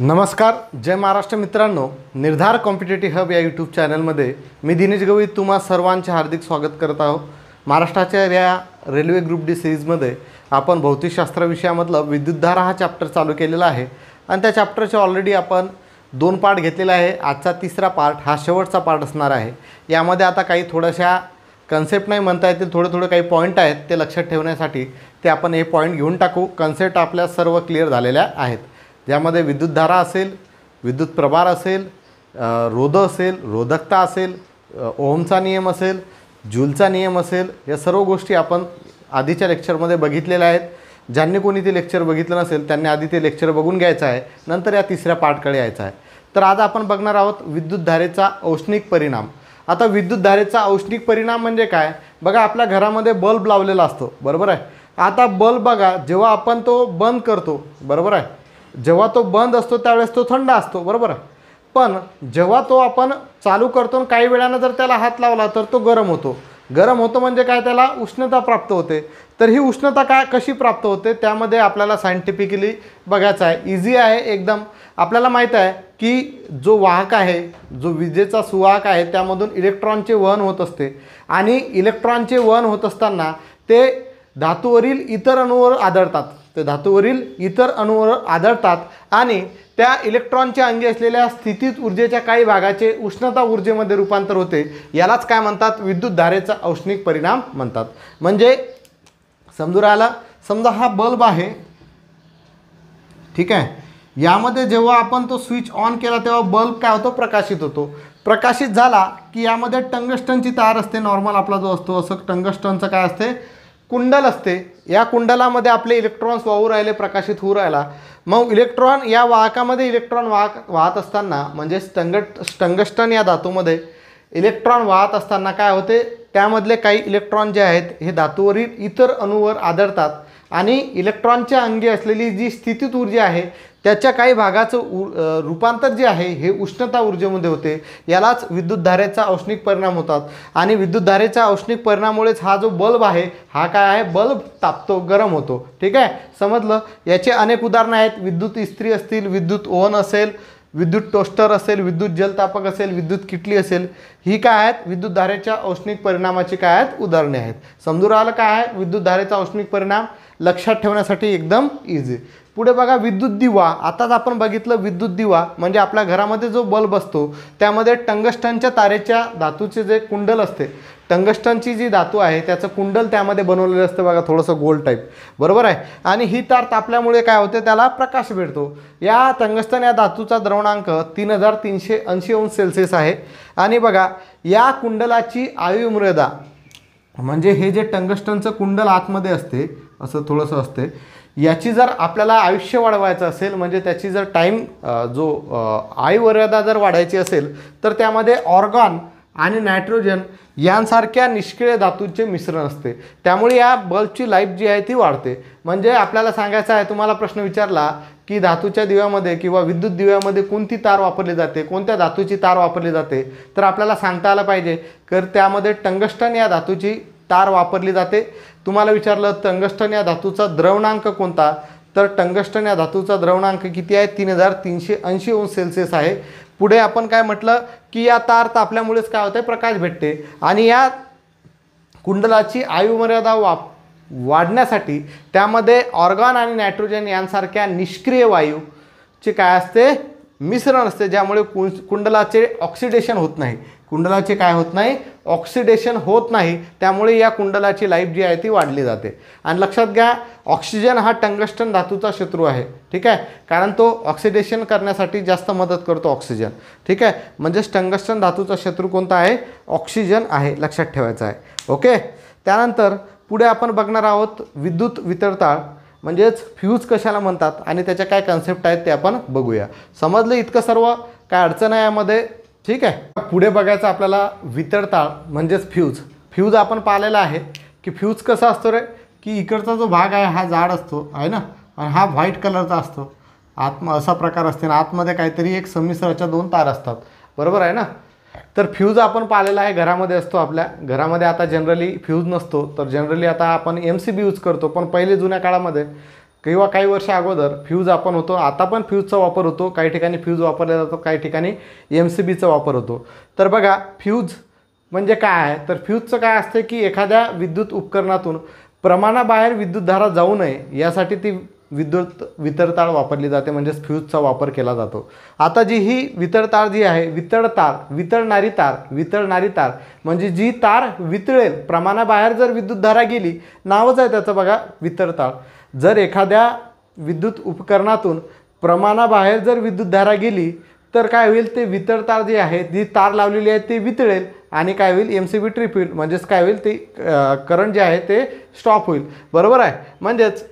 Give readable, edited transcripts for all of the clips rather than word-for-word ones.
नमस्कार, जय महाराष्ट्र मित्रांनो. निर्धार कॉम्पिटेटिव्ह हब या यूट्यूब चॅनलमध्ये मी दिनेश गवई तुम्हा सर्वांचे हार्दिक स्वागत करत आहोत. महाराष्ट्राच्या या रेल्वे ग्रुप डी सिरीजमध्ये आपण भौतिकशास्त्र विषयामधलं विद्युतधारा हा चॅप्टर चालू केलेला आहे आणि त्या चॅप्टरचे ऑलरेडी आपण 2 पार्ट घेतलेला आहे. आजचा तिसरा पार्ट हा शेवटचा पार्ट असणार आहे. यामध्ये आता काही थोड्याशा कन्सेप्ट नाही म्हणता येतील, थोडे काही पॉईंट आहेत ते लक्षात ठेवण्यासाठी ते आपण हे पॉईंट घेऊन टाकू. कन्सेप्ट आपल्या सर्व क्लिअर झालेल्या आहेत, ज्यामध्ये विद्युतधारा असेल, विद्युत प्रभार असेल, रोध असेल, रोधकता असेल, ओहमचा नियम असेल, जूलचा नियम असेल, या सर्व गोष्टी आपण आधीच्या लेक्चरमध्ये बघितलेल्या आहेत. ज्यांनी कोणी ते लेक्चर बघितलं नसेल त्यांनी आधी ते लेक्चर बघून घ्यायचं आहे, नंतर या तिसऱ्या पार्टकडे यायचं आहे. तर आज आपण बघणार आहोत विद्युतधारेचा औष्णिक परिणाम. आता विद्युतधारेचा औष्णिक परिणाम म्हणजे काय? बघा, आपल्या घरामध्ये बल्ब लावलेला असतो, बरोबर आहे. आता बल्ब बघा, जेव्हा आपण तो बंद करतो, बरोबर आहे, जेव्हा तो बंद असतो त्यावेळेस तो थंड असतो, बरोबर आहे. पण जेव्हा तो आपण चालू करतो आणि काही वेळानं जर त्याला हात लावला तर तो गरम होतो. गरम होतो म्हणजे काय? त्याला उष्णता प्राप्त होते. तर ही उष्णता कशी प्राप्त होते त्यामध्ये आपल्याला सायंटिफिकली बघायचं आहे. इझी आहे एकदम. आपल्याला माहीत आहे की जो वाहक आहे, जो विजेचा सुवाहक आहे, त्यामधून इलेक्ट्रॉनचे वहन होत असते आणि इलेक्ट्रॉनचे वहन होत असताना ते धातूवरील इतर अणूवर आदळतात. ते धातूवरील इतर अणूवर आदळतात आणि त्या इलेक्ट्रॉनच्या अंगी असलेल्या स्थितीत ऊर्जेच्या काही भागाचे उष्णता ऊर्जेमध्ये रूपांतर होते. यालाच काय म्हणतात? विद्युतधारेचा औष्णिक परिणाम म्हणतात. म्हणजे समजू राहिला, समजा हा बल्ब आहे, ठीक आहे. यामध्ये जेव्हा आपण तो स्विच ऑन केला तेव्हा बल्ब काय होतो? प्रकाशित होतो. प्रकाशित झाला की यामध्ये टंगस्टनची तार असते. नॉर्मल आपला जो असतो असं टंगस्टनचं काय असते? कुंडल असते. या कुंडलामध्ये आपले इलेक्ट्रॉन्स वाहू राहिले, प्रकाशित होऊ राहिला. मग इलेक्ट्रॉन या वाहकामध्ये इलेक्ट्रॉन वाहत असताना, म्हणजे टंगस्टन या धातूमध्ये इलेक्ट्रॉन वाहत असताना काय होते? त्यामधले काही इलेक्ट्रॉन जे आहेत हे धातूवरील इतर अणूवर आदळतात आणि इलेक्ट्रॉनच्या अंगी असलेली जी स्थितीत ऊर्जा आहे त्याच्या काही भागाचं रूपांतर जे आहे हे उष्णता ऊर्जेमध्ये होते. यालाच विद्युतधारेचा औष्णिक परिणाम होतात. आणि विद्युतधारेच्या औष्णिक परिणामामुळेच हा जो बल्ब आहे हा काय आहे? बल्ब तापतो, गरम होतो. ठीक आहे, समजलं. याचे अनेक उदाहरणं आहेत. विद्युत इस्त्री असतील, विद्युत ओव्हन असेल, विद्युत टोस्टर असेल, विद्युत जलतापक असेल, विद्युत किटली असेल, ही काय आहेत? विद्युतधारेच्या औष्णिक परिणामाची काय आहेत? उदाहरणे आहेत. समजून राहिलं काय आहे विद्युतधारेचा औष्णिक परिणाम? लक्षात ठेवण्यासाठी एकदम इझी. पुढे बघा, विद्युत दिवा. आताच आपण बघितलं विद्युत दिवा म्हणजे आपल्या घरामध्ये जो बल्ब असतो त्यामध्ये टंगस्टनच्या तारेच्या धातूचे जे कुंडल असते, टंगस्टनची जी धातू आहे त्याचं कुंडल त्यामध्ये बनवलेलं असतं बघा, थोडंसं गोल टाईप, बरोबर आहे. आणि ही तार तापल्यामुळे काय होते? त्याला प्रकाश भेटतो. या टंगस्टन या धातूचा द्रवणांक 3380 अंश सेल्सिअस आहे. आणि बघा, या कुंडलाची आयुर्मर्यादा म्हणजे हे जे टंगस्टनचं कुंडल आतमध्ये असते असं थोडंसं असते, याची जर आपल्याला आयुष्य वाढवायचं असेल, म्हणजे त्याची जर आयुर्मर्यादा जर वाढायची असेल तर त्यामध्ये ऑर्गॉन आणि नायट्रोजन यांसारख्या निष्क्रिय धातूंचे मिश्रण असते. त्यामुळे या बल्बची लाईफ जी आहे ती वाढते. म्हणजे आपल्याला सांगायचं आहे, तुम्हाला प्रश्न विचारला की धातूच्या दिव्यामध्ये किंवा विद्युत दिव्यामध्ये कोणती तार वापरली जाते, कोणत्या धातूची तार वापरली जाते, तर आपल्याला सांगता आलं पाहिजे तर त्यामध्ये टंगस्टन या धातूची तार वापरली जाते. तुम्हाला विचारलं टंगस्टन या धातूचा द्रवणांक कोणता, तर टंगस्टन या धातूचा द्रवणांक किती आहे? 3380 अंश सेल्सिअस आहे. पुढे आपण काय म्हटलं की या तार तापल्यामुळेच काय होते? प्रकाश भेटते. आणि या कुंडलाची आयुर्मर्यादा वाढण्यासाठी त्यामध्ये ऑर्गॉन आणि नायट्रोजन यांसारख्या निष्क्रिय वायूचे काय असते? मिश्रण असते, ज्यामुळे कुंडलाचे ऑक्सिडेशन होत नाही. कुंडलाचे काय होत नाही? ऑक्सिडेशन होत नाही. त्यामुळे या कुंडलाची लाईफ जी आहे ती वाढली जाते. आणि लक्षात घ्या, ऑक्सिजन हा टंगस्टन धातूचा शत्रू आहे, ठीक आहे, कारण तो ऑक्सिडेशन करण्यासाठी जास्त मदत करतो ऑक्सिजन. ठीक आहे, म्हणजेच टंगस्टन धातूचा शत्रू कोणता आहे? ऑक्सिजन आहे. लक्षात ठेवायचं आहे. ओके. त्यानंतर पुढे आपण बघणार आहोत विद्युत वितळताळ, म्हणजेच फ्यूज कशाला म्हणतात आणि त्याच्या काय कन्सेप्ट आहेत ते आपण बघूया. समजलं इतकं सर्व? काय अडचण आहे यामध्ये? ठीक आहे. पुढे बघायचं आपल्याला वितळताळ म्हणजेच फ्यूज. फ्यूज आपण पाहिलेला आहे की फ्यूज कसा असतो रे, की इकडचा जो भाग आहे हा जाड असतो आहे ना, आणि हा व्हाईट कलरचा असतो. असा प्रकार असते ना, आतमध्ये काहीतरी एक संमिश्राच्या 2 तार असतात, बरोबर आहे ना. तर फ्यूज आपण पाहिलेला आहे, घरामध्ये असतो आपल्या घरामध्ये. आता जनरली फ्यूज नसतो, तर जनरली आता आपण MCB यूज करतो. पण पहिले जुन्या काळामध्ये किंवा काही वर्ष अगोदर फ्यूज आपण होतो, आता पण फ्यूजचा वापर होतो, काही ठिकाणी फ्यूज वापरला जातो, काही ठिकाणी MCBचा वापर होतो. तर बघा फ्यूज म्हणजे काय आहे, तर फ्यूजचं काय असतं की एखाद्या विद्युत उपकरणातून प्रमाणाबाहेर विद्युतधारा जाऊ नये यासाठी ती विद्युत वितळतार वापरली जाते, म्हणजेच फ्यूजचा वापर केला जातो. आता जी ही वितळतार जी आहे, वितळणारी तार म्हणजे जी तार वितळेल, प्रमाणाबाहेर जर विद्युतधारा गेली, नावच आहे त्याचं बघा वितळतार. जर एखाद्या विद्युत उपकरणातून प्रमाणाबाहेर जर विद्युतधारा गेली तर काय होईल, ते वितळतार जी आहे, जी तार लावलेली आहे ते वितळेल आणि काय होईल, MCB ट्रिप होईल, म्हणजेच काय होईल, ते करंट जे आहे ते स्टॉप होईल. बरोबर आहे. म्हणजेच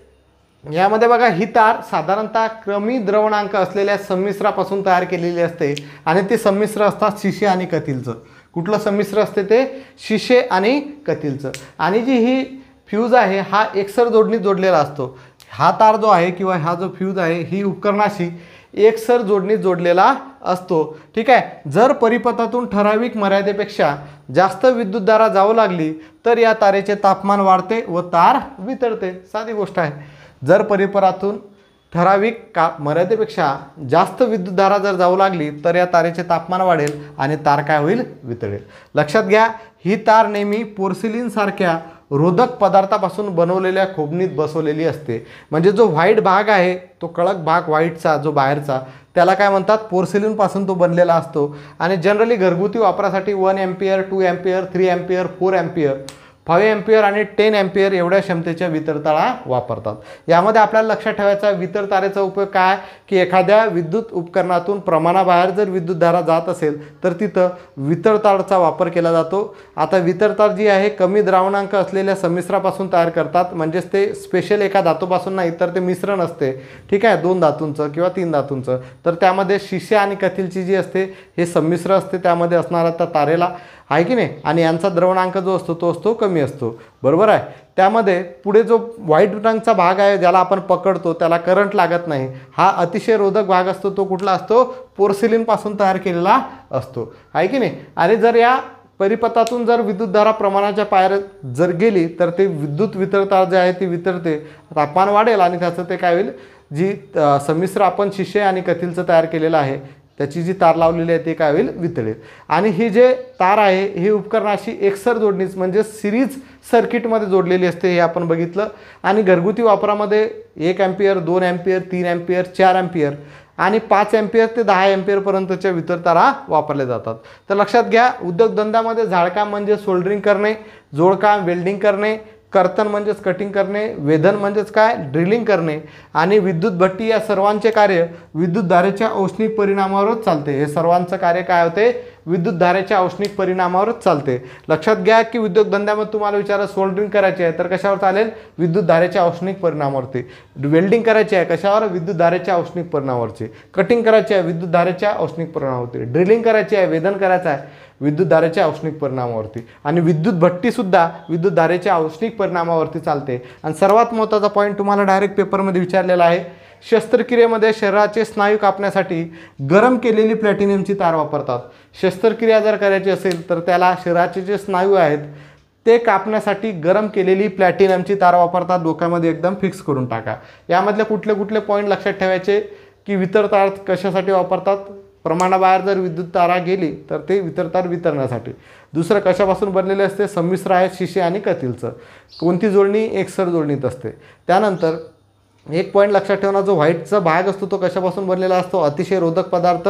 यामध्ये बघा ही तार साधारणतः कमी द्रवणांक असलेल्या संमिश्रापासून तयार केलेली असते आणि ते संमिश्र असतात शिसे आणि कथीलचं. कुठलं संमिश्र असते ते शिसे आणि कथीलचं. आणि जी ही फ्यूज आहे हा एकसर जोडणी जोडलेला असतो. हा तार जो आहे किंवा हा जो फ्यूज आहे ही उपकरणाशी एकसर जोडणी जोडलेला असतो. ठीक आहे. जर परिपथातून ठराविक मर्यादेपेक्षा जास्त विद्युतधारा जाऊ लागली तर या तारेचे तापमान वाढते व तार वितळते. साधी गोष्ट आहे. जर परिपथातून ठराविक मर्यादेपेक्षा जास्त विद्युतधारा जर जाऊ लागली तर या तारेचे तापमान वाढेल आणि तार काय होईल, वितळेल. लक्षात घ्या, ही तार नेहमी पोर्सिलिन सारख्या रोधक पदार्थापासून बनवलेल्या खोबणीत बसवलेली असते. म्हणजे जो व्हाईट भाग आहे, तो कडक भाग व्हाईटचा जो बाहेरचा, त्याला काय म्हणतात, पोर्सिलिनपासून तो बनलेला असतो. आणि जनरली घरगुती वापरासाठी 1 ampere 2 ampere 3 ampere 4 ampere 5 ampere आणि 10 एम्पियर एवढ्या क्षमतेच्या वितळतारा वापरतात. यामध्ये आपल्याला लक्षात ठेवायचा वितळतारेचा उपयोग काय की एखाद्या विद्युत उपकरणातून प्रमाणाबाहेर जर विद्युतधारा जात असेल तर तिथं वितळतारचा वापर केला जातो. आता वितळतार जी आहे कमी द्रावणांक असलेल्या संमिश्रापासून तयार करतात, म्हणजेच ते स्पेशल एका धातूपासून नाही तर ते मिश्रण असते. ठीक आहे, 2 धातूंचं किंवा 3 धातूंचं. तर त्यामध्ये शिसे आणि कथीलची जी असते हे संमिश्र असते, त्यामध्ये असणारा त्या तारेला आहे की नाही, आणि यांचा द्रवणांक जो असतो तो असतो कमी असतो. बरोबर आहे. त्यामध्ये पुढे जो व्हाईट रंगचा भाग आहे ज्याला आपण पकडतो त्याला करंट लागत नाही, हा अतिशय रोधक भाग असतो. तो कुठला असतो, पोर्सिलिनपासून तयार केलेला असतो, आहे की नाही. आणि जर या परिपथातून जर विद्युतधारा प्रमाणाच्या बाहेर जर गेली तर ते विद्युत वितळतार जे आहे ती वितळते, तापमान वाढेल आणि त्याचं ते काय होईल, जी संमिश्र आपण शिसे आणि कथीलचं तयार केलेलं आहे त्याची जी तार लावलेली आहे ती काय होईल, वितळेल. आणि ही जे तार आहे ही उपकरणाशी एकसर जोडणीच म्हणजे सिरीज सर्किटमध्ये जोडलेली असते, हे आपण बघितलं. आणि घरगुती वापरामध्ये 1 एम्पियर 2 एम्पियर 3 एम्पियर 4 एम्पियर आणि 5 एम्पियर ते 10 एम्पियरपर्यंतच्या वितळतारा वापरल्या जातात. तर लक्षात घ्या, उद्योगधंद्यामध्ये झाडकाम म्हणजे सोल्डरिंग करणे, जोडकाम वेल्डिंग करणे, कर्तन म्हणजेच कटिंग करणे, वेधन म्हणजेच काय, ड्रिलिंग करणे आणि विद्युत भट्टी या सर्वांचे कार्य विद्युतधारेच्या औष्णिक परिणामावरच चालते. हे सर्वांचं कार्य काय होते, विद्युतधारेच्या औष्णिक परिणामावरच चालते. लक्षात घ्या की उद्योगधंद्यामध्ये तुम्हाला विचारा सोल्डरिंग करायची आहे तर कशावर चालेल, विद्युतधारेच्या औष्णिक परिणामावरती. वेल्डिंग करायची आहे कशावर, विद्युतधारेच्या औष्णिक परिणामावरती. कटिंग करायची आहे विद्युतधारेच्या औष्णिक परिणामावरती. ड्रिलिंग करायची आहे, वेधन करायचं आहे विद्युतधारेच्या औष्णिक परिणामावरती. आणि विद्युत भट्टीसुद्धा विद्युतधारेच्या औष्णिक परिणामावरती चालते. आणि सर्वात महत्त्वाचा पॉईंट तुम्हाला डायरेक्ट पेपरमध्ये विचारलेला आहे, शस्त्रक्रियेमध्ये शरीराचे स्नायू कापण्यासाठी गरम केलेली प्लॅटिनियमची तार वापरतात. शस्त्रक्रिया जर करायची असेल तर त्याला शरीराचे जे स्नायू आहेत ते कापण्यासाठी गरम केलेली प्लॅटिनियमची तार वापरतात. डोक्यामध्ये एकदम फिक्स करून टाका. यामधले कुठले कुठले पॉईंट लक्षात ठेवायचे की वितळतार कशासाठी वापरतात, प्रमाणाबाहेर जर विद्युत तारा गेली तर ते वितळतार वितरण्यासाठी. दुसरं कशापासून बनलेले असते, संमिश्र आहे शिसे आणि कथीलचं. कोणती जोडणी, एकसर जोडणीत असते. त्यानंतर एक पॉईंट लक्षात ठेवणं, जो व्हाईटचा भाग असतो तो कशापासून बनलेला असतो, अतिशय रोधक पदार्थ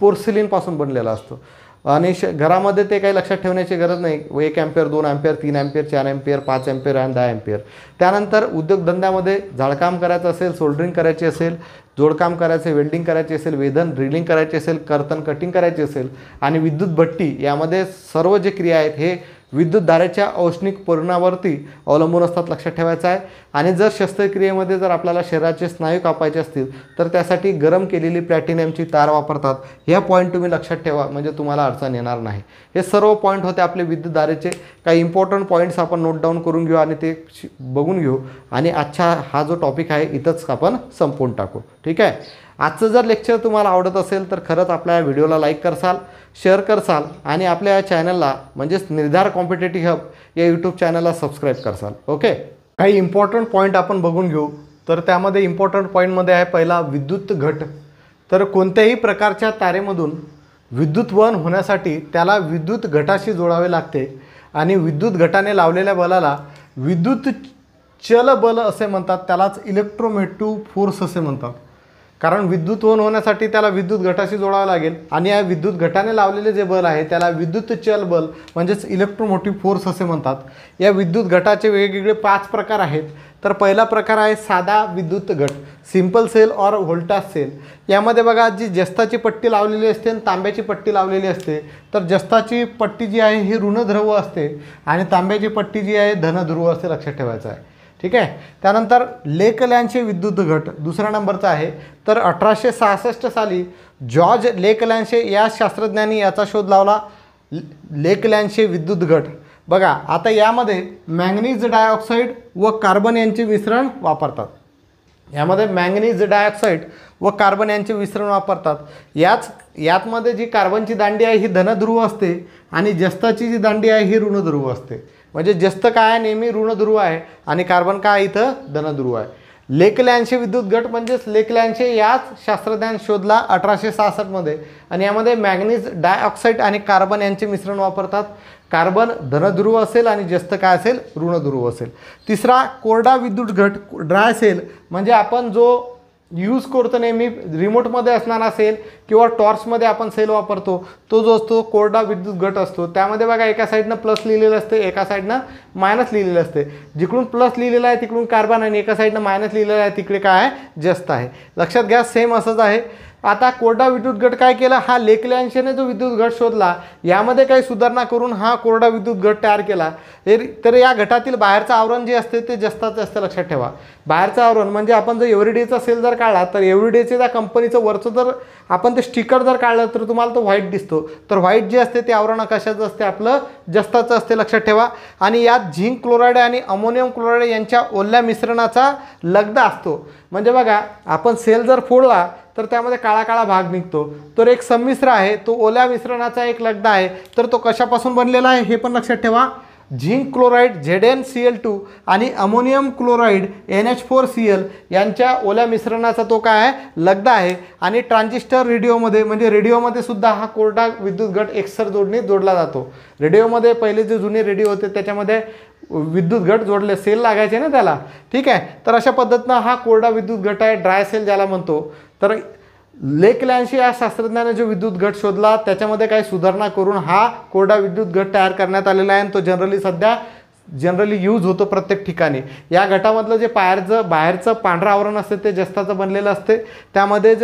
पोर्सिलिनपासून बनलेला असतो. आणि घरामध्ये ते काही लक्षात ठेवण्याची गरज नाही, 1 ampere 2 ampere 3 ampere 4 ampere 5 ampere आणि 10 एम्पियर. त्यानंतर उद्योगधंद्यामध्ये झाडकाम करायचं असेल, सोल्डरिंग करायची असेल, जोडकाम करायचे, वेल्डिंग करायची असेल, वेधन ड्रिलिंग करायची असेल, कर्तन कटिंग करायची असेल आणि विद्युत भट्टी, यामध्ये सर्व जे क्रिया आहेत हे विद्युतधारेच्या औष्णिक परिणामावरती अवलंबून असतात. लक्षात ठेवायचं आहे. आणि जर शस्त्रक्रियेमध्ये जर आपल्याला शरीराचे स्नायू कापायचे असतील तर त्यासाठी गरम केलेली प्लॅटिनियमची तार वापरतात. ह्या पॉईंट तुम्ही लक्षात ठेवा, म्हणजे तुम्हाला अडचण येणार नाही. हे सर्व पॉईंट होते आपले विद्युतधारेचे. काही इम्पॉर्टंट पॉईंट्स आपण नोट डाऊन करून घेऊ आणि ते बघून घेऊ आणि आजचा हा जो टॉपिक आहे इथंच आपण संपवून टाकू. ठीक आहे. आजचं जर लेक्चर तुम्हाला आवडत असेल तर खरंच आपल्या व्हिडिओला लाईक करसाल, शेअर करसाल आणि आपल्या या चॅनलला म्हणजेच निर्धार कॉम्पिटेटिव्ह हब या यूट्यूब चॅनलला सबस्क्राईब करसाल. ओके. काही इम्पॉर्टंट पॉईंट आपण बघून घेऊ. तर त्यामध्ये इम्पॉर्टंट पॉईंटमध्ये आहे पहिला विद्युत घट. तर कोणत्याही प्रकारच्या तारेमधून विद्युत वहन होण्यासाठी त्याला विद्युत घटाशी जोडावे लागते आणि विद्युत घटाने लावलेल्या बलाला विद्युत चल बल असे म्हणतात, त्यालाच इलेक्ट्रोमोटिव्ह फोर्स असे म्हणतात. कारण विद्युत वहन होण्यासाठी त्याला विद्युत घटाशी जोडावं लागेल आणि या विद्युत घटाने लावलेले जे बल आहे त्याला विद्युत चल बल म्हणजेच इलेक्ट्रोमोटिव्ह फोर्स असे म्हणतात. या विद्युत घटाचे वेगवेगळे 5 प्रकार आहेत. तर पहिला प्रकार आहे साधा विद्युत घट, सिंपल सेल और व्होल्टाज सेल. यामध्ये बघा जी जस्ताची पट्टी लावलेली असते आणि तांब्याची पट्टी लावलेली असते. तर जस्ताची पट्टी जी आहे ही ऋण ध्रुव असते आणि तांब्याची पट्टी जी आहे धन ध्रुव असते, लक्षात ठेवायचं आहे. ठीक आहे. त्यानंतर लेकलॅन्शे विद्युत घट दुसऱ्या नंबरचा आहे. तर 1866 साली जॉर्ज लेकलॅन्शे या शास्त्रज्ञांनी याचा शोध लावला, लेकलॅन्शे विद्युत घट. बघा आता यामध्ये मॅंगनीज डायऑक्साईड व कार्बन यांचे मिश्रण वापरतात. यामध्ये मॅंगनीज डायऑक्साईड व कार्बन यांचे मिश्रण वापरतात. यामध्ये जी कार्बनची दांडी आहे ही धनध्रुव असते आणि जस्ताची जी दांडी आहे ही ऋणध्रुव असते. म्हणजे जस्त काय आहे नेहमी ऋणध्रुव आहे आणि कार्बन काय इथं धनध्रुव आहे. लेकलॅन्शे विद्युत गट म्हणजेच लेकलॅन्शे याच शास्त्रज्ञान शोधला 1866 मध्ये आणि यामध्ये मॅंगनीज डायऑक्साईड आणि कार्बन यांचे मिश्रण वापरतात. कार्बन धनध्रुव असेल आणि जस्त काय असेल ऋणध्रुव असेल. तिसरा कोरडा विद्युत घट ड्राय सेल, म्हणजे आपण जो यूज करतो नेहमी रिमोटमध्ये असणारा सेल किंवा टॉर्चमध्ये आपण सेल वापरतो तो जो असतो कोरडा विद्युत घट असतो. त्यामध्ये बघा एका साईडनं प्लस लिहिलेलं असते, एका साईडनं मायनस लिहिलेलं असते. जिकडून प्लस लिहिलेलं आहे तिकडून कार्बन आणि एका साईडनं मायनस लिहिलेलं आहे तिकडे काय आहे जस्त आहे. लक्षात घ्या सेम असंच आहे. आता कोरडा विद्युत गट काय केला, हा लेकलॅन्शेने जो विद्युत घट शोधला यामध्ये काही सुधारणा करून हा कोरडा विद्युत गट तयार केला. तर या घटातील बाहेरचं आवरण जे असते ते जस्ताचं असतं, लक्षात ठेवा. बाहेरचं आवरण म्हणजे आपण जर एव्हरीडेचा सेल जर काढला तर एव्हरीडेचे त्या कंपनीचं वरचं जर आपण ते स्टिकर जर काढलं तर तुम्हाला तो व्हाईट दिसतो. तर व्हाईट जे असते ते आवरण कशाचं असते, आपलं जस्ताचं असते, लक्षात ठेवा. आणि यात झिंक क्लोराईड आणि अमोनियम क्लोराईड यांच्या ओल्या मिश्रणाचा लगदा असतो. म्हणजे बघा आपण सेल जर फोडला तर त्यामध्ये काळा काळा भाग निघतो. तर एक संमिश्र आहे, तो ओल्या मिश्रणाचा एक लगदा आहे. तर तो कशापासून बनलेला आहे हे पण लक्षात ठेवा. झिंक क्लोराईड ZnCl2 आणि अमोनियम क्लोराईड NH4Cl यांच्या ओल्या मिश्रणाचा तो काय आहे लगदा आहे. आणि ट्रान्झिस्टर रेडिओमध्ये म्हणजे रेडिओमध्ये सुद्धा हा कोरडा विद्युत घट एकसर जोडणी जोडला जातो. रेडिओमध्ये पहिले जे जुने रेडिओ होते त्याच्यामध्ये विद्युत घट जोडले सेल लागायचे ना त्याला. ठीक आहे. तर अशा पद्धतीनं हा कोरडा विद्युत घट आहे, ड्राय सेल ज्याला म्हणतो. तर लेकलॅन्शे या शास्त्रज्ञाने जो विद्युत घट शोधला त्याच्यामध्ये काही सुधारणा करून हा कोरडा विद्युत घट तयार करण्यात आलेला आहे आणि तो जनरली यूज होतो प्रत्येक ठिकाणी. या घटामधलं जे बाहेरचं पांढरं आवरण असते ते जस्ताचं बनलेलं असते. त्यामध्ये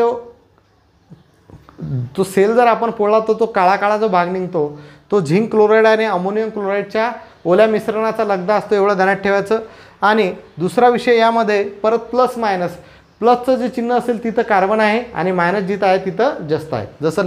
तो सेल जर आपण फोडला तर तो काळा काळा जो भाग निघतो तो झिंक क्लोराईड आणि अमोनियम क्लोराईडच्या ओल्या मिश्रणाचा लगदा असतो, एवढं ध्यानात ठेवायचं. आणि दुसरा विषय यामध्ये परत प्लस मायनस, प्लसचं जे चिन्ह असेल तिथं कार्बन आहे आणि मायनस जिथं आहे तिथं जस्त आहे, जसं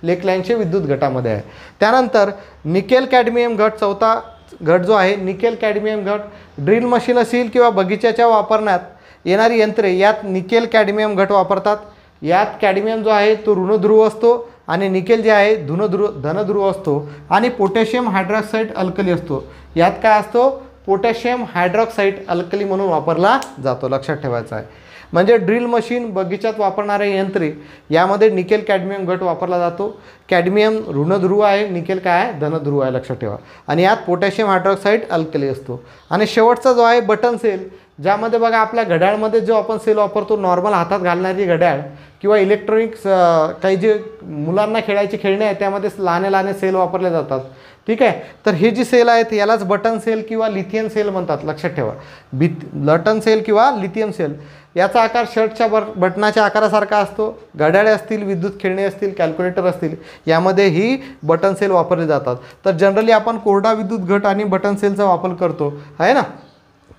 लेकलॅन्शे विद्युत घटामध्ये आहे. त्यानंतर निकेल कॅडमियम घट, चौथा घट जो आहे निकेल कॅडमियम घट. ड्रिल मशीन असेल किंवा बगीच्याच्या वापरण्यात येणारी यंत्रे यात निकेल कॅडमियम घट वापरतात. यात कॅडमियम जो आहे तो ऋणध्रुव असतो आणि निकेल जे आहे धनध्रुव असतो आणि पोटॅशियम हायड्रॉक्साईड अल्कली असतो. यात काय असतो, पोटॅशियम हायड्रॉक्साईड अल्कली म्हणून वापरला जातो, लक्षात ठेवायचं आहे. म्हणजे ड्रिल मशीन बगीच्यात वापरणारे यंत्रे यामध्ये निकेल कॅडमियम घट वापरला जातो. कॅडमियम ऋणध्रुव आहे, निकेल काय आहे धनध्रुव आहे, लक्षात ठेवा. आणि यात पोटॅशियम हायड्रॉक्साईड अल्कली असतो. आणि शेवटचा जो आहे बटन सेल, ज्यामध्ये बघा आपल्या घड्याळमध्ये जो आपण सेल वापरतो नॉर्मल हातात घालणारी घड्याळ किंवा इलेक्ट्रॉनिक्स काही जे मुलांना खेळायचे खेळणे आहेत त्यामध्ये लहान सेल वापरले जातात. ठीक आहे. तर हे जी सेल आहेत यालाच बटन सेल किंवा लिथियम सेल म्हणतात, लक्षात ठेवा. बटन सेल किंवा लिथियम सेल याचा आकार शर्टच्या बटनाच्या आकारासारखा असतो. घड्याळे असतील, विद्युत खेळणे असतील, कॅल्क्युलेटर असतील यामध्ये ही बटन सेल वापरले जातात. तर जनरली आपण कोरडा विद्युत घट आणि बटन सेलचा वापर करतो आहे ना.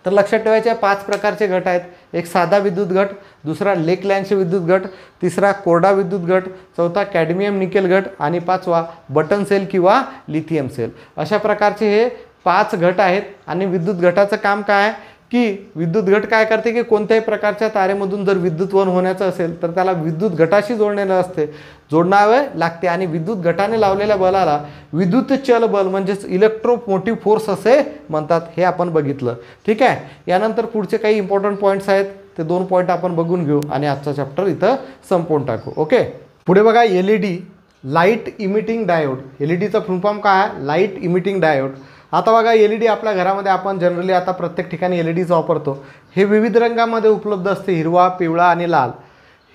तर लक्षात ठेवायचे 5 प्रकारचे घट आहेत. एक साधा विद्युत घट, दुसरा लेकलॅन्शे विद्युत घट, तिसरा कोरडा विद्युत घट, चौथा कॅडमियम निकेल घट आणि 5वा बटन सेल किंवा लिथियम सेल. अशा प्रकारचे हे 5 घट आहेत. आणि विद्युत घटाचं काम काय आहे की विद्युत घट काय करते की कोणत्याही प्रकारच्या तारेमधून जर विद्युत वहन होण्याचं असेल तर त्याला विद्युत घटाशी जोडलेलं असते, जोडणावे लागते आणि विद्युत घटाने लावलेल्या बलाला विद्युत चल बल म्हणजेच इलेक्ट्रोमोटिव्ह फोर्स असे म्हणतात, हे आपण बघितलं. ठीक आहे. यानंतर पुढचे काही इम्पॉर्टंट पॉईंट्स आहेत, ते 2 पॉईंट आपण बघून घेऊ आणि आजचा चॅप्टर इथं संपवून टाकू. ओके. पुढे बघा LED लाईट इमिटिंग डायोड. LEDचा फुल फॉर्म काय आहे? Light emitting diode. आता बघा LED आपल्या घरामध्ये आपण जनरली आता प्रत्येक ठिकाणी LEDच वापरतो. हे विविध रंगामध्ये उपलब्ध असते, हिरवा, पिवळा आणि लाल.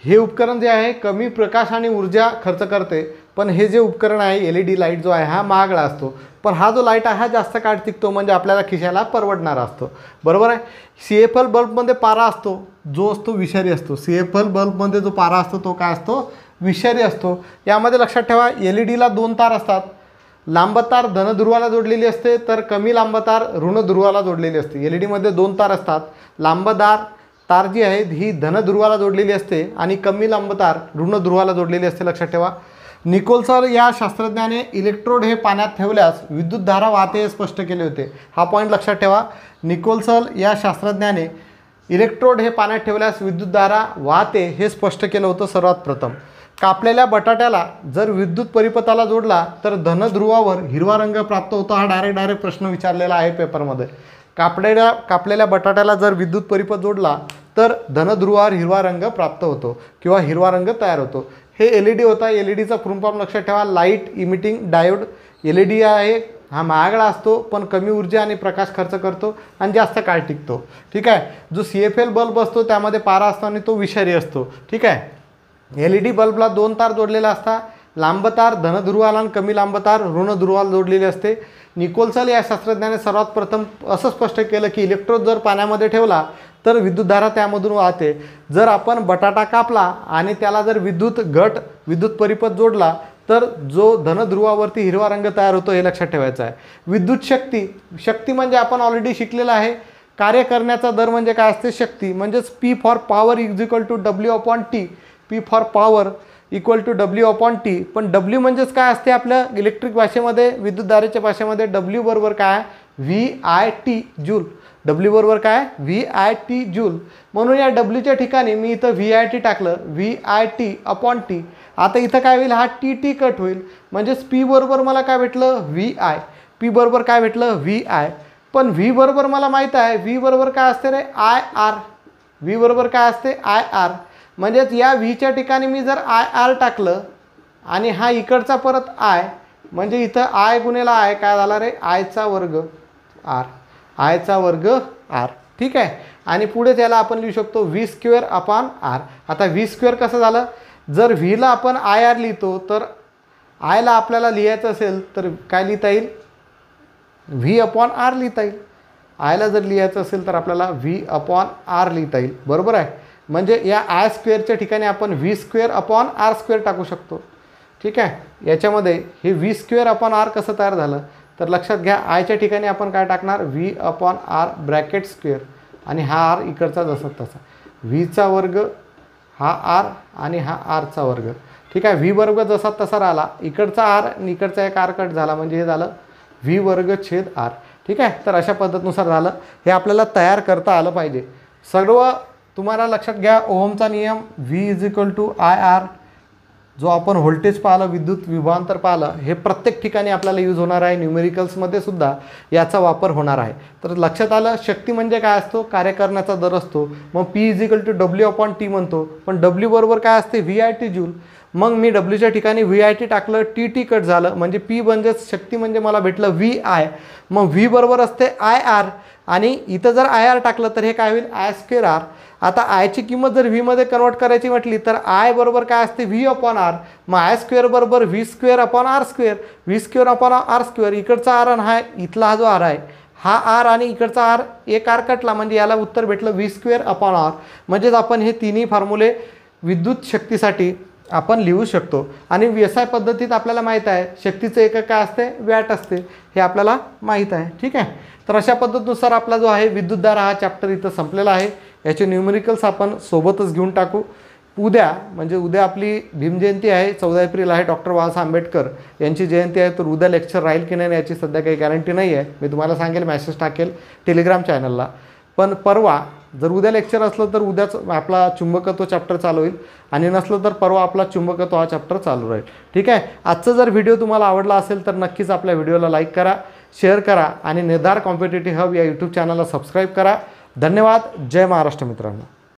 हे उपकरण जे आहे कमी प्रकाश आणि ऊर्जा खर्च करते, पण हे जे उपकरण आहे LED लाईट जो आहे हा महागडा असतो, पण हा जो लाईट आहे हा जास्त काळ टिकतो, म्हणजे आपल्याला खिशाला परवडणारा असतो. बरोबर आहे. CFL बल्बमध्ये पारा असतो, जो असतो विषारी असतो. CFL बल्बमध्ये जो पारा असतो तो काय असतो? विषारी असतो. यामध्ये लक्षात ठेवा LEDला 2 तार असतात. लांब तार धन ध्रुवाला जोडलेली असते, तर कमी लांब तार ऋण ध्रुवाला जोडलेली असते. LEDमध्ये 2 तार असतात. लांब तार जी आहे ही धन ध्रुवाला जोडलेली असते आणि कमी लांब तार ऋण ध्रुवाला जोडलेली असते. लक्षात ठेवा. निकोल्सन या शास्त्रज्ञाने इलेक्ट्रोड हे पाण्यात ठेवल्यास विद्युतधारा वाहते हे स्पष्ट केले होते. हा पॉईंट लक्षात ठेवा. निकोल्सन या शास्त्रज्ञाने इलेक्ट्रोड हे पाण्यात ठेवल्यास विद्युतधारा वाहते हे स्पष्ट केलं होतं सर्वात प्रथम. कापलेल्या बटाट्याला जर विद्युत परिपथाला जोडला तर धन ध्रुवावर हिरवा रंग प्राप्त होतो. हा डायरेक्ट प्रश्न विचारलेला आहे पेपरमध्ये. कापलेल्या बटाट्याला जर विद्युत परिपथ जोडला तर धन ध्रुवावर हिरवा रंग प्राप्त होतो किंवा हिरवा रंग तयार होतो. हे LED होता. LEDचा फुल फॉर्म लक्षात ठेवा, लाईट इमिटिंग डायोड. LED आहे हा महागडा असतो, पण कमी ऊर्जा आणि प्रकाश खर्च करतो आणि जास्त काळ टिकतो. ठीक आहे. जो CFL बल्ब असतो त्यामध्ये पारा असतो आणि तो विषारी असतो. ठीक आहे. LED बल्बला 2 तार जोडलेला असतात. लांब तार धन ध्रुवाला आणि कमी लांब तार ऋण ध्रुवाला जोडलेली असते. निकोल्सन या शास्त्रज्ञाने सर्वात प्रथम असं स्पष्ट केलं की इलेक्ट्रोड जर पाण्यामध्ये ठेवला तर विद्युतधारा त्यामधून वाहते. जर आपण बटाटा कापला आणि त्याला जर विद्युत परिपथ जोडला तर जो धन ध्रुवावरती हिरवा रंग तयार होतो, हे लक्षात ठेवायचं आहे. विद्युत शक्ती म्हणजे आपण ऑलरेडी शिकलेलं आहे. कार्य करण्याचा दर म्हणजे काय असते? शक्ती. म्हणजेच P for power is equal to W/T. P for power equal to W/T. पण W म्हणजेच काय असते आपल्या इलेक्ट्रिक भाषेमध्ये, विद्युतधारेच्या भाषेमध्ये W बरोबर काय? VIT joule. W बरोबर काय? VIT joule. म्हणून या Wच्या ठिकाणी मी इथं VIT टाकलं, VIT/T. आता इथं काय होईल? हा TT कट होईल. म्हणजेच P बरोबर मला काय भेटलं? VI. P बरोबर काय भेटलं? VI. पण V बरोबर मला माहीत आहे, V बरोबर काय असते रे? IR. V बरोबर काय असते? IR. म्हणजेच या Vच्या ठिकाणी मी जर IR टाकलं आणि हा इकडचा परत I, म्हणजे इथं I गुणेला I काय झाला रे? I² R. I² R. ठीक आहे. आणि पुढे त्याला आपण लिहू शकतो V²/R. आता V² कसं झालं? जर Vला आपण IR लिहितो तर Iला आपल्याला लिहायचं असेल तर काय लिहिता येईल? V/R लिहिता येईल. Iला जर लिहायचं असेल तर आपल्याला V/R लिहिता येईल. बरोबर आहे. म्हणजे या I² ठिकाणी आपण V²/R² टाकू शकतो. ठीक आहे. याच्यामध्ये हे V²/R कसं तयार झालं तर लक्षात घ्या, आयच्या ठिकाणी आपण काय टाकणार? V/R ब्रॅकेट स्क्वेअर आणि हा R इकडचा जसा तसा. V² हा R आणि हा R². ठीक आहे. V² जसा तसा राहिला, इकडचा R आणि इकडचा एक R कट झाला, म्हणजे हे झालं V²/R. ठीक आहे. तर अशा पद्धतीनुसार झालं. हे आपल्याला तयार करता आलं पाहिजे. सर्व तुम्हाला लक्षात घ्या. ओहमचा नियम V=IR. जो आपण व्होल्टेज पाहिलं, विद्युत विभवांतर पाहिलं, हे प्रत्येक ठिकाणी आपल्याला यूज होणार आहे. न्यूमेरिकल्समध्ये सुद्धा याचा वापर होणार आहे. तर लक्षात आलं. शक्ती म्हणजे काय असतो? कार्य करण्याचा दर असतो. मग P=W/T म्हणतो. पण W बरोबर काय असते? VIT joule. मग मी Wच्या ठिकाणी VIT टाकलं, TT कट झालं, म्हणजे P म्हणजे शक्ती म्हणजे मला भेटलं VI. मग V बरोबर असते IR आणि इथं जर IR टाकलं तर हे काय होईल? I²R. आता आयची किंमत जर व्हीमध्ये कन्वर्ट करायची म्हटली तर आय बरोबर काय असते? V/R. मग I² बरोबर V²/R². V²/R². इकडचा R आणि हा इथला हा जो R आहे, हा R आणि इकडचा R एक R कटला, म्हणजे याला उत्तर भेटलं V²/R. म्हणजेच आपण हे तिन्ही फॉर्म्युले विद्युत शक्तीसाठी आपण लिहू शकतो. आणि SI पद्धतीत आपल्याला माहीत आहे शक्तीचं एकक काय असते? वॅट असते. हे आपल्याला माहीत आहे. ठीक आहे. तर अशा पद्धतीनुसार आपला जो आहे विद्युतधारा हा चॅप्टर इथं संपलेला आहे. याचे न्यूमेरिकल्स आपण सोबतच घेऊन टाकू. उद्या म्हणजे उद्या आपली भीमजयंती आहे, 14 एप्रिल आहे, डॉक्टर बाबासाहेब आंबेडकर यांची जयंती आहे. तर उद्या लेक्चर राहील की नाही याची सध्या काही गॅरंटी नाही आहे. मी तुम्हाला सांगेल, मॅसेज टाकेल टेलिग्राम चॅनलला. पण परवा जर उद्या लेक्चर असलं तर उद्याच आपला चुंबकत्व चॅप्टर चालू होईल आणि नसलं तर परवा आपला चुंबकत्व हा चॅप्टर चालू राहील. ठीक आहे. आजचा जर व्हिडिओ तुम्हाला आवडला असेल तर नक्कीच आपल्या व्हिडिओला लाईक करा, शेअर करा आणि निर्धार कॉम्पिटिटिव्ह हब या यूट्यूब चॅनलला सबस्क्राईब करा. धन्यवाद. जय महाराष्ट्र मित्रांनो.